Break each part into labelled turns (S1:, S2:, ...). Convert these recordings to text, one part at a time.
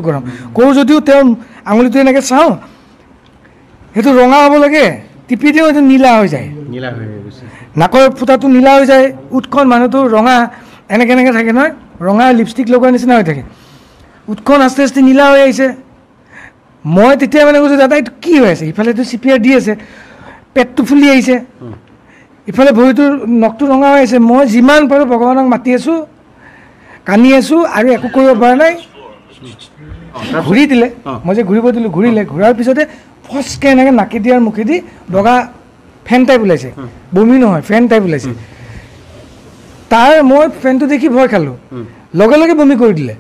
S1: গৰম কৰো যদিও তেওঁৰ আঙুলিটো এনেকৈ চাওঁ সেইটো ৰঙা হ'ব লাগে টিপি দিওঁ সেইটো নীলা হৈ যায় নাকৰ ফুটাটো নীলা হৈ যায় উঠখন মানুহটো ৰঙা এনেকৈ এনেকৈ থাকে নহয় ৰঙা লিপষ্টিক লগোৱাৰ নিচিনা হৈ থাকে উঠখন আস্তে আস্তে নীলা হৈ আহিছে মই তেতিয়া মানে কৈছোঁ দাদা এইটো কি হৈ আছে ইফালেতো CPR দি আছে পেটটো ফুলি আহিছে ইফালে ভৰিটোৰ নখটো ৰঙা হৈ আছে মই যিমান পাৰোঁ ভগৱানক মাতি আছোঁ কান্দি আছোঁ আৰু একো কৰিব পৰা নাই ঘূৰি দিলে মই যে ঘূৰিব দিলোঁ ঘূৰিলে ঘূৰাৰ পিছতে ফচকৈ এনেকৈ নাকি দিয়াৰ মুখেদি বগা ফেন টাইপ ওলাইছে বমি নহয় ফেন টাইপ ওলাইছে তাৰ মই ফেনটো দেখি ভয় খালোঁ লগে লগে বমি কৰি দিলে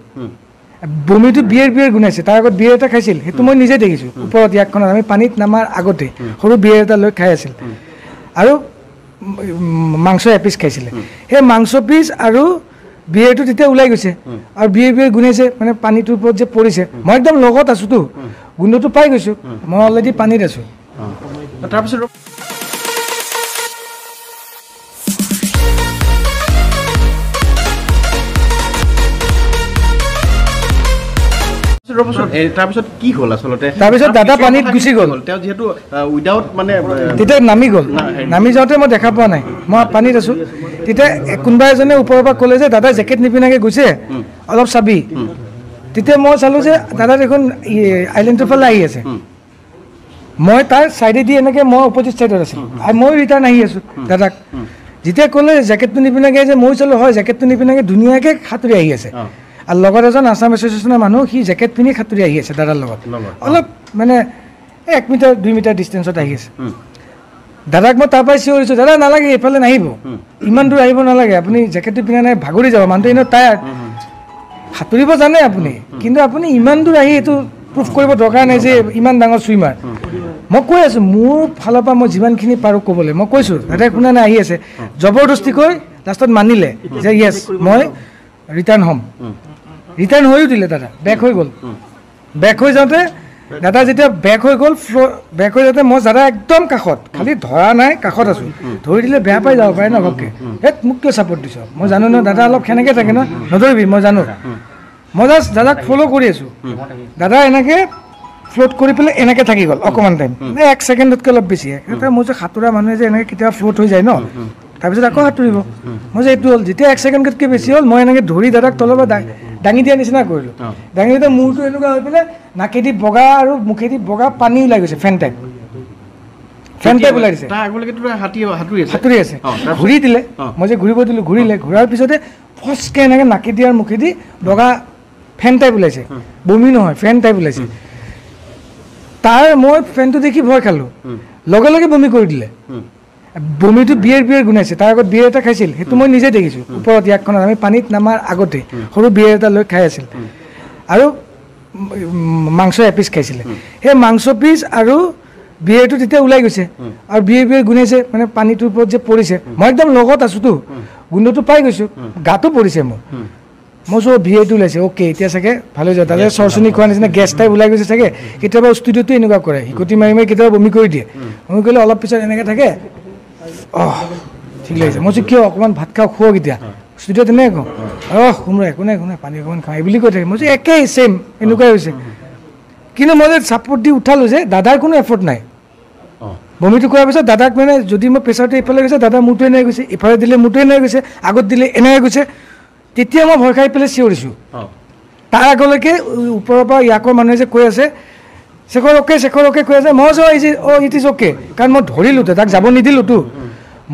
S1: বমিটো বিয়েৰ গুণাইছে তাৰ আগত বিয়েৰ এটা খাইছিল সেইটো মই নিজে দেখিছোঁ ওপৰত ইয়াকখনত আমি পানীত নামাৰ আগতে সৰু বিয়েৰ এটা লৈ খাই আছিল আৰু মাংস এপিচ খাইছিলে সেই মাংস পিচ আৰু বিয়েৰটো তেতিয়া ওলাই গৈছে আৰু বিয়েৰ গুণাইছে মানে পানীটোৰ ওপৰত যে পৰিছে মই একদম লগত আছোঁতো গোন্ধটো পাই গৈছোঁ মই অলৰেডি পানীত আছোঁ তাৰপিছত
S2: তাৰপিছত কি হ'ল আচলতে
S1: তাৰপিছত দাদা পানীত গুচি গ'ল
S2: তেওঁ যিহেতু উইদাউট মানে
S1: তেতিয়া নামি গ'ল নামি যাওঁতে মই দেখা পোৱা নাই মই পানীত আছোঁ তেতিয়া কোনোবা এজনে ওপৰৰ পৰা ক'লে যে দাদা জেকেট নিপিন্ধাকৈ গৈছে অলপ চাবি তেতিয়া মই চালোঁ যে দাদা দেখোন আইলেণ্ডটোৰ ফালে আহি আছে মই তাৰ ছাইডেদি এনেকৈ মই অপজিট ছাইডত আছিলোঁ আৰু মই ৰিটাৰ্ণ আহি আছোঁ দাদাক যেতিয়া ক'লে জেকেটটো নিপিন্ধাকৈ যে মই চালোঁ হয় জেকেটটো নিপিন্ধাকৈ ধুনীয়াকৈ সাঁতুৰি আহি আছে আৰু লগত এজন আছাম এছ'চিয়েশ্যনৰ মানুহ সি জেকেট পিন্ধি সাঁতুৰি আহি আছে দাদাৰ লগত অলপ মানে 1 মিটাৰ 2 মিটাৰ ডিষ্টেঞ্চত আহি আছে দাদাক মই তাৰ পৰাই চিঞৰিছোঁ দাদা নালাগে এইফালে নাহিব ইমান দূৰ আহিব নালাগে আপুনি জেকেটটো পিন্ধা নাই ভাগৰি যাব মানুহটো এনেও টায়াৰ্ড সাঁতুৰিব জানে আপুনি কিন্তু আপুনি ইমান দূৰ আহি এইটো প্ৰুফ কৰিব দৰকাৰ নাই যে ইমান ডাঙৰ ছুইমাৰ মই কৈ আছোঁ মোৰ ফালৰ পৰা মই যিমানখিনি পাৰোঁ ক'বলৈ মই কৈছোঁ দাদাই শুনা নাই আহি আছে জবৰদস্তিকৈ লাষ্টত মানিলে যে য়েছ মই ৰিটাৰ্ণ হ'ম ৰিটাৰ্ণ হৈও দিলে দাদা বেক হৈ গ'ল বেক হৈ যাওঁতে দাদা যেতিয়া বেক হৈ গ'ল বেক হৈ যাওঁতে মই দাদা একদম কাষত খালি ধৰা নাই কাষত আছোঁ ধৰি দিলে বেয়া পাই যাব পাৰে ন ঘপকৈ মোক কিয় ছাপৰ্ট দিছ মই জানো ন দাদা অলপ সেনেকৈ থাকে ন নধৰিবি মই জানো মই জাষ্ট দাদাক ফ'ল' কৰি আছোঁ দাদা এনেকৈ ফ্ল'ট কৰি পেলাই এনেকৈ থাকি গ'ল অকণমান টাইম 1 ছেকেণ্ডতকৈ অলপ বেছি মোৰ যে সাঁতোৰা মানুহে যে এনেকৈ কেতিয়াবা ফ্ল'ট হৈ যায় ন তাৰপিছত আকৌ সাঁতুৰিব মই যে এইটো হ'ল যেতিয়া 1 ছেকেণ্ডতকৈ বেছি হ'ল মই এনেকৈ ধৰি দাদাক তলৰ পৰা দাঙি দিয়া নিচিনা কৰিলোঁ দাঙি দিওঁতে মূৰটো এনেকুৱা হৈ পেলাই নাকেদি বগা আৰু মুখেদি বগা পানী ওলাই গৈছে ফেন টাইপ ওলাই দিছে সাঁতুৰি আছে ঘূৰি দিলে মই যে ঘূৰিব দিলোঁ ঘূৰিলে ঘূৰাৰ পিছতে ফচকৈ এনেকৈ নাকি দিয়াৰ মুখেদি বগা ফেন টাইপ ওলাইছে বমি নহয় ফেন টাইপ ওলাইছে তাৰ মই ফেনটো দেখি ভয় খালোঁ লগে লগে বমি কৰি দিলে বমিটো বিয়েৰ গুণাইছে তাৰ আগত বিয়েৰ এটা খাইছিল সেইটো মই নিজে দেখিছোঁ ওপৰত ইয়াকখনত আমি পানীত নামাৰ আগতে সৰু বিয়েৰ এটা লৈ খাই আছিল আৰু মাংস এপিচ খাইছিলে সেই মাংস পিচ আৰু বিয়েৰটো তেতিয়া ওলাই গৈছে আৰু বিয়েৰ গুণাইছে মানে পানীটোৰ ওপৰত যে পৰিছে মই একদম লগত আছোঁতো গোন্ধটো পাই গৈছোঁ গাটো পৰিছে মোৰ মই চব বিয়েৰটো ওলাইছে অ'কে এতিয়া চাগে ভালে হৈ যাব তাতে চৰচনি খোৱাৰ নিচিনা গেছ টাইপ ওলাই গৈছে চাগে কেতিয়াবা ষ্টুডিঅ'টো এনেকুৱা কৰে হিকটি মাৰি মাৰি কেতিয়াবা বমি কৰি দিয়ে বমি কৰিলে অলপ পিছত এনেকৈ থাকে ঠিক লাগিছে মই কিয় অকণমান ভাত খাওঁ খুৱাওক এতিয়া ষ্টুডিঅ'ত তেনেকৈ কওঁ শুনো একো নাই পানী অকণমান খাওঁ এই বুলি কৈ থাকে মই যে একেই ছেইম এনেকুৱাই হৈছে কিন্তু মই যে ছাপৰ্ট দি উঠালোঁ যে দাদাৰ কোনো এফৰ্ট নাই বমিটো কৰাৰ পিছত দাদাক মানে যদি মই প্ৰেছাৰটো এইফালে গৈছে দাদা মূৰটো এনেকৈ গৈছে ইফালে দিলে মূৰটো এনেকৈ গৈছে আগত দিলে এনেকৈ গৈছে তেতিয়া মই ভয় খাই পেলাই চিঞৰিছোঁ তাৰ আগলৈকে ওপৰৰ পৰা ইয়াকৰ মানুহে যে কৈ আছে শেখৰ অ'কে কৈ আছে মই যে ইট ইজ অ'কে কাৰণ মই ধৰিলোঁ তাক যাব নিদিলোঁতো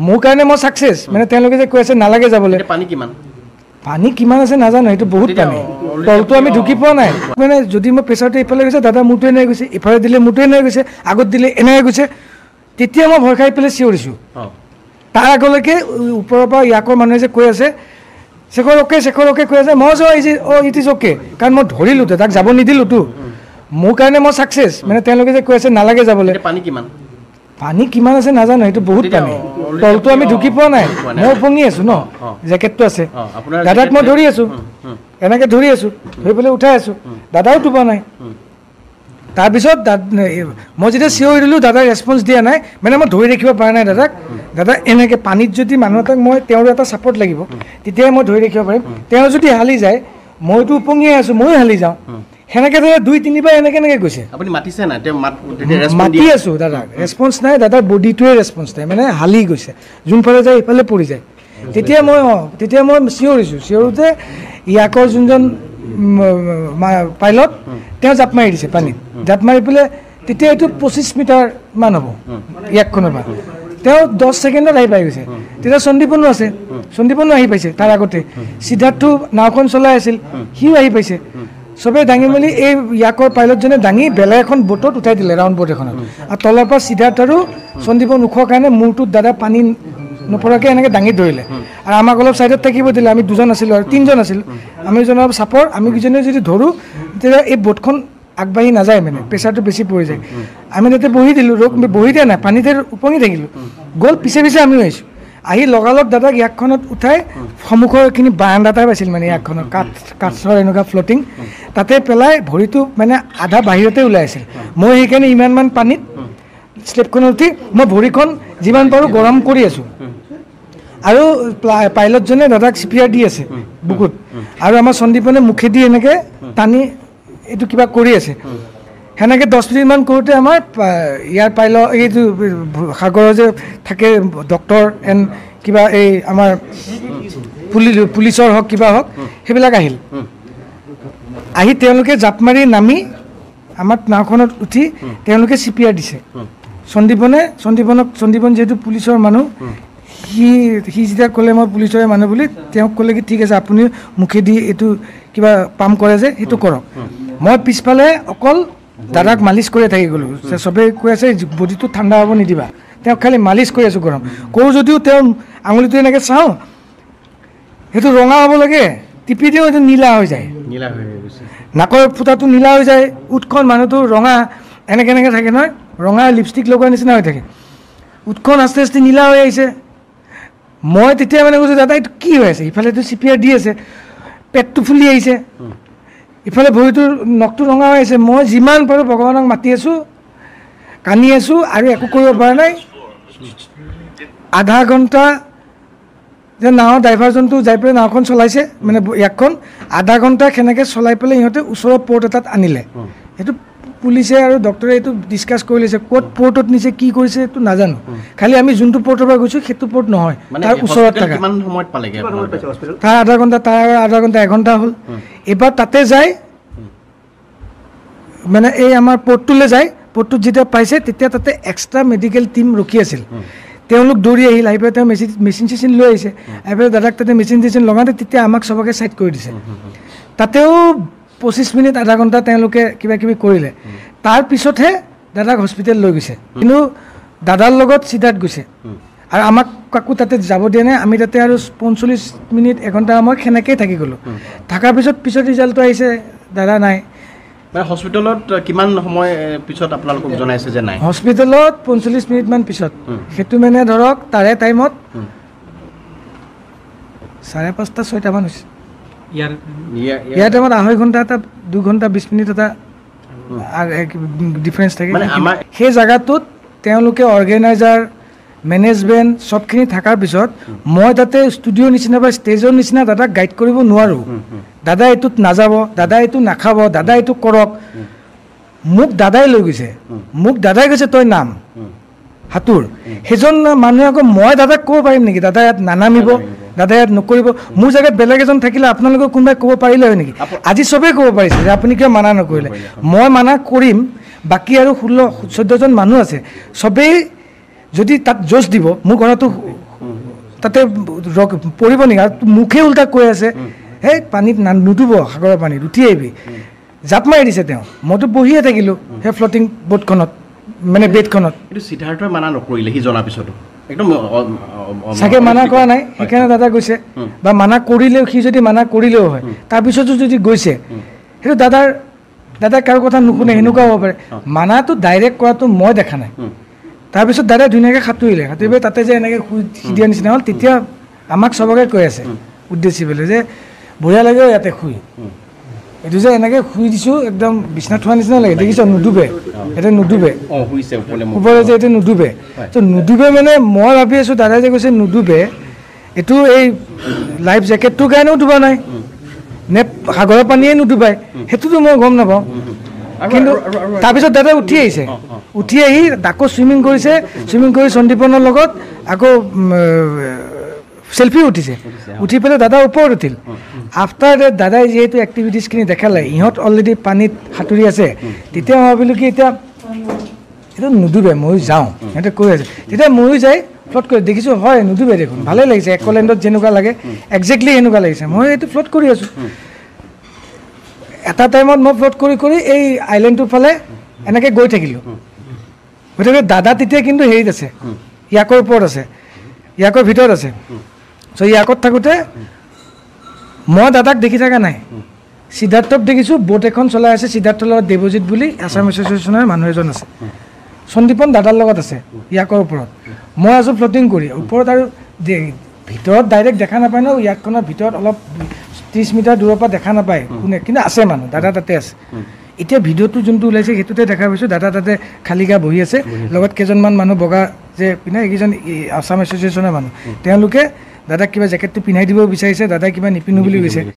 S1: মোৰ কাৰণে মই ছাকচেছ মানে তেওঁলোকে যে কৈ আছে নালাগে যাবলৈ পানী কিমান আছে নাজানো সেইটো বহুত পানী তলটো আমি ঢুকি পোৱা নাই মানে যদি মই প্ৰেছাৰটো এইফালে গৈছে দাদা মূৰটো এনেকৈ গৈছে ইফালে দিলে মূৰটো এনেকৈ গৈছে আগত দিলে এনেকৈ গৈছে তেতিয়া মই ভয় খাই পেলাই চিঞৰিছোঁ তাৰ আগলৈকে ওপৰৰ পৰা ইয়াকৰ মানুহে যে কৈ আছে শেখৰ অ'কে কৈ আছে মই যে ইট ইজ অ'কে কাৰণ মই ধৰিলোঁ তাক যাব নিদিলোঁতো মোৰ কাৰণে মই ছাকচেছ মানে তেওঁলোকে যে কৈ আছে নালাগে যাবলৈ পানী কিমান আছে নাজানো সেইটো বহুত পানী তলটো আমি ঢুকি পোৱা নাই মই উপঙি আছোঁ ন জেকেটটো আছে দাদাক মই ধৰি আছোঁ এনেকৈ ধৰি আছোঁ ধৰি পেলাই উঠাই আছোঁ দাদাও টোপা নাই তাৰপিছত মই যেতিয়া চিঞৰি দিলোঁ দাদাই ৰেছপন্স দিয়া নাই মানে মই ধৰি ৰাখিব পৰা নাই দাদাক দাদা এনেকৈ পানীত যদি মানুহ এটাক মই তেওঁৰ এটা ছাপৰ্ট লাগিব তেতিয়াই মই ধৰি ৰাখিব পাৰিম তেওঁ যদি হালি যায় মইতো উপঙিয়াই আছোঁ ময়ো হালি যাওঁ সেনেকৈ দাদা 2-3বাৰ এনেকৈ গৈছে।
S2: আপুনি মাতিছে নাই? তেওঁ
S1: মাতি আছোঁ দাদা, ৰেছপন্স নাই। দাদাৰ বডিটোৱে ৰেছপন্স নাই, মানে হালি গৈছে, যোনফালে যায় এইফালে পৰি যায়। তেতিয়া মই চিঞৰোতে ইয়াকৰ যোনজন পাইলট তেওঁ জাপ মাৰি দিছে পানীত। জাপ মাৰি পেলাই তেতিয়া এইটো 25 মিটাৰমান হ'ব ইয়াকখনৰ পৰা। তেওঁ 10 ছেকেণ্ডত আহি পাই গৈছে। তেতিয়া সন্দীপনো আছে, সন্দীপনো আহি পাইছে তাৰ আগতে। সিদ্ধাৰ্থ নাওখন চলাই আছিল, সিও আহি পাইছে। চবেই দাঙি মেলি এই ইয়াকৰ পাইলটজনে দাঙি বেলেগ এখন বোটত উঠাই দিলে, ৰাউণ্ড বোট এখনত। আৰু তলৰ পৰা সিদ্ধাৰ্থ আৰু সন্দীপৰ মুখৰ কাৰণে মূৰটোত দাদা পানী নপৰাকৈ এনেকৈ দাঙি ধৰিলে। আৰু আমাক অলপ ছাইডত থাকিব দিলে। আমি 2জন আছিলোঁ আৰু 3জন আছিলোঁ। আমি দুজন অলপ চাপৰ, আমি কেইজনে যদি ধৰোঁ তেতিয়া এই বোটখন আগবাঢ়ি নাযায়, মানে প্ৰেছাৰটো বেছি পৰি যায়। আমি তাতে বহি দিলোঁ, বহি দিয়া নাই, পানীতে উপঙি থাকিলোঁ। গ'ল পিছে পিছে আমিও আহিছোঁ। আহি লগালগ দাদাক ইয়াকখনত উঠাই সন্মুখৰ এইখিনি বাৰাণ্ডা টাইপ আছিল, মানে ইয়াকখনৰ কাঠৰ এনেকুৱা ফ্লটিং, তাতে পেলাই ভৰিটো মানে আধা বাহিৰতে ওলাই আছিল। মই সেইকাৰণে ইমানমান পানীত শ্লেপখনত উঠি মই ভৰিখন যিমান পাৰোঁ গৰম কৰি আছোঁ। আৰু পাইলটজনে দাদাক CPR দি আছে বুকুত, আৰু আমাৰ সন্দীপনে মুখেদি এনেকৈ টানি এইটো কিবা কৰি আছে। সেনেকৈ 10 মিনিটমান কৰোঁতে আমাৰ ইয়াৰ পাইলট এইটো সাগৰৰ যে থাকে ডক্টৰ এণ্ড কিবা এই আমাৰ পুলিচৰ হওক কিবা হওক সেইবিলাক আহিল। আহি তেওঁলোকে জাপ মাৰি নামি আমাৰ নাওখনত উঠি তেওঁলোকে CPR দিছে। সন্দীপন যিহেতু পুলিচৰ মানুহ, সি যেতিয়া ক'লে মই পুলিচৰে মানুহ বুলি, তেওঁক ক'লে কি ঠিক আছে আপুনি মুখেদি এইটো কিবা পাম্প কৰে যে সেইটো কৰক। মই পিছফালে অকল দাদাক মালিচ কৰি থাকি গ'লোঁ। চবেই কৈ আছে বডিটো ঠাণ্ডা হ'ব নিদিবা, তেওঁক খালি মালিচ কৰি আছোঁ গৰম কৰোঁ। যদিও তেওঁ আঙুলিটো এনেকৈ চাওঁ, সেইটো ৰঙা হ'ব লাগে, টিপি দিওঁ সেইটো নীলা হৈ যায়, নাকৰ ফুটাটো নীলা হৈ যায়, উঠখন মানুহটো ৰঙা এনেকৈ থাকে নহয়, ৰঙা লিপষ্টিক লগোৱাৰ নিচিনা হৈ থাকে। উঠখন আস্তে আস্তে নীলা হৈ আহিছে। মই তেতিয়া মানে কৈছোঁ দাদা এইটো কি হৈ আছে? ইফালেতো CPR দি আছে, পেটটো ফুলি আহিছে, ইফালে ভৰিটোৰ নখটো ৰঙা হৈ আছে। মই যিমান পাৰোঁ ভগৱানক মাতি আছোঁ, কান্দি আছোঁ, আৰু একো কৰিব পৰা নাই। আধা ঘণ্টা যে নাৱৰ ড্ৰাইভাৰজনটো যাই পেলাই নাওখন চলাইছে, মানে ইয়াকখন আধা ঘণ্টা সেনেকৈ চলাই পেলাই ইহঁতে ওচৰৰ পৰ্ট এটাত আনিলে। সেইটো পুলিচে আৰু ডক্টৰে এইটো ডিছকাছ কৰি লৈছে, ক'ত পৰ্টত নিছে কি কৰিছে এইটো নাজানো। খালি আমি যোনটো পৰ্টৰ পৰা গৈছোঁ সেইটো পৰ্ট নহয়, তাৰ ওচৰত থকা। তাৰ আধা ঘণ্টা, তাৰ আধা ঘণ্টা, 1 ঘণ্টা হ'ল। এবাৰ তাতে যায়, মানে এই আমাৰ পৰ্টটোলৈ যায়। পৰ্টটোত যেতিয়া পাইছে তেতিয়া তাতে এক্সট্ৰা মেডিকেল টীম ৰখি আছিল। তেওঁলোক দৌৰি আহিল, আহি পেলাই তেওঁ মেচিন চেচিন লৈ আহিছে। আহি পেলাই দাদাক তাতে মেচিন চেচিন লগাওঁতে তেতিয়া আমাক চবকে ছাইড কৰি দিছে। তাতেও 25 মিনিট, আধা ঘণ্টা তেওঁলোকে কিবা কিবি কৰিলে। তাৰপিছতহে দাদাক হস্পিটেল লৈ গৈছে। কিন্তু দাদাৰ লগত সিদ্ধাৰ্থ গৈছে, আৰু আমাক কাকো তাতে যাব দিয়া নাই। আমি তাতে আৰু 45 মিনিট, 1 ঘণ্টা সময় সেনেকৈয়ে থাকি গ'লোঁ। থকাৰ পিছত ৰিজাল্টটো আহিছে, দাদা নাই।
S2: হস্পিটেলত কিমান সময় পিছত আপোনালোকক জনাইছে যে নাই?
S1: হস্পিটেলত 45 মিনিটমান পিছত। সেইটো মানে ধৰক তাৰে টাইমত 5:30-6টামান হৈছে। ইয়াৰ টাইমত 2.5 ঘণ্টা এটা, 2 ঘণ্টা 20 মিনিট এটা ডিফাৰেঞ্চ থাকে। সেই জেগাটোত তেওঁলোকে অৰ্গেনাইজাৰ, মেনেজমেণ্ট চবখিনি থকাৰ পিছত মই তাতে ষ্টুডিঅ'ৰ নিচিনা বা ষ্টেজৰ নিচিনা দাদাক গাইড কৰিব নোৱাৰোঁ। দাদা এইটোত নাযাব, দাদা এইটো নাখাব, দাদা এইটো কৰক। মোক দাদাই লৈ গৈছে, মোক দাদাই কৈছে তই নাম সাঁতোৰ। সেইজন মানুহে আকৌ মই দাদাক ক'ব পাৰিম নেকি দাদা ইয়াত নানামিব, দাদা ইয়াত নকৰিব? মোৰ জেগাত বেলেগ এজন থাকিলে আপোনালোকে কোনোবাই ক'ব পাৰিলে হয় নেকি? আজি চবেই ক'ব পাৰিছে যে আপুনি কিয় মানা নকৰিলে। মই মানা কৰিম, বাকী আৰু 16-14জন মানুহ আছে, চবেই যদি তাত জোচ দিব, মোৰ ঘৰতো তাতে পৰিব নেকি? আৰু মুখে উল্টা কৈ আছে, সেই পানীত নুডুব, সাগৰৰ পানীত উঠি আহিবি। জাপ মাৰি দিছে তেওঁ। মইতো বহিয়ে থাকিলোঁ সেই ফ্লটিং বোটখনত, মানে বেডখনত।
S2: কিন্তু সিদ্ধাৰ্থই মানা নকৰিলে, সি জনাৰ পিছতো একদম
S1: চাগে মানা কৰা নাই, সেইকাৰণে দাদা গৈছে। বা মানা কৰিলেও, সি যদি মানা কৰিলেও হয়, তাৰপিছতো যদি গৈছে, সেইটো দাদাই কাৰো কথা নুশুনে, সেনেকুৱা হ'ব পাৰে। মানাটো ডাইৰেক্ট কৰাটো মই দেখা নাই। তাৰপিছত দাদাই ধুনীয়াকৈ সাঁতুৰিলে, সাঁতুৰি পেলাই তাতে যে এনেকৈ শুই দিয়া নিচিনা হ'ল। তেতিয়া আমাক চবকে কৈ আছে উদ্দেশ্যি পেলাই যে বঢ়িয়া লাগে ইয়াতে শুই, এইটো যে এনেকৈ শুই দিছোঁ একদম বিচনাত থোৱাৰ নিচিনা লাগে, দেখিছ নুডুবে, এতিয়া নুডুবে ওপৰে যে এইটো নুডুবে। তো নুডুবে মানে মই ভাবি আছোঁ দাদাই যে কৈছে নুডুবে, এইটো এই লাইফ জেকেটটোৰ কাৰণেও ডুবা নাই, নে সাগৰৰ পানীয়ে নুডুবাই সেইটোতো মই গম নাপাওঁ কিন্তু তাৰপিছত দাদা উঠি আহিছে উঠি আহি আকৌ চুইমিং কৰিছে চুইমিং কৰি সন্দীপনৰ লগত আকৌ সেলফি উঠিছে উঠি পেলাই দাদা ওপৰত উঠিল আফটাৰ ডেট দাদাই যিহেতু এক্টিভিটিজখিনি দেখালে ইহঁত অলৰেডি পানীত সাঁতুৰি আছে তেতিয়া মই ভাবিলোঁ কি এতিয়া এইটো নুডুবে ময়ো যাওঁ সিহঁতে কৈ আছে তেতিয়া ময়ো যাই ফ্লট কৰি দেখিছোঁ হয় নুডুবে দেখোন ভালেই লাগিছে একলেণ্ডত যেনেকুৱা লাগে একজেক্টলি সেনেকুৱা লাগিছে মই এইটো ফ্লট কৰি আছোঁ এটা টাইমত মই ফ্লট কৰি কৰি এই আইলেণ্ডটোৰ ফালে এনেকৈ গৈ থাকিলোঁ গতিকে দাদা তেতিয়া কিন্তু হেৰিত আছে ইয়াকৰ ওপৰত আছে ইয়াকৰ ভিতৰত আছে চ' ইয়াকত থাকোঁতে মই দাদাক দেখি থকা নাই সিদ্ধাৰ্থক দেখিছোঁ বোট এখন চলাই আছে সিদ্ধাৰ্থৰ লগত দেৱজিৎ বুলি আছাম এছ'চিয়েশ্যনৰ মানুহ এজন আছে সন্দীপন দাদাৰ লগত আছে ইয়াকৰ ওপৰত মই আছোঁ ফ্লটিং কৰি ওপৰত আৰু ভিতৰত ডাইৰেক্ট দেখা নাপায় ন ইয়াকখনৰ ভিতৰত অলপ 30 মিটাৰ দূৰৰ পৰা দেখা নাপায় কোনে কিন্তু আছে মানুহ দাদা তাতে আছে এতিয়া ভিডিঅ'টো যোনটো ওলাইছে সেইটোতে দেখা পাইছোঁ দাদা তাতে খালী গা বহি আছে লগত কেইজনমান মানুহ বগা যে পিনে এইকেইজন আছাম এছ'চিয়েশ্যনৰ মানুহ তেওঁলোকে দাদাক কিবা জেকেটটো পিন্ধাই দিব বিচাৰিছে দাদাই কিবা নিপিন্ধো বুলি কৈছে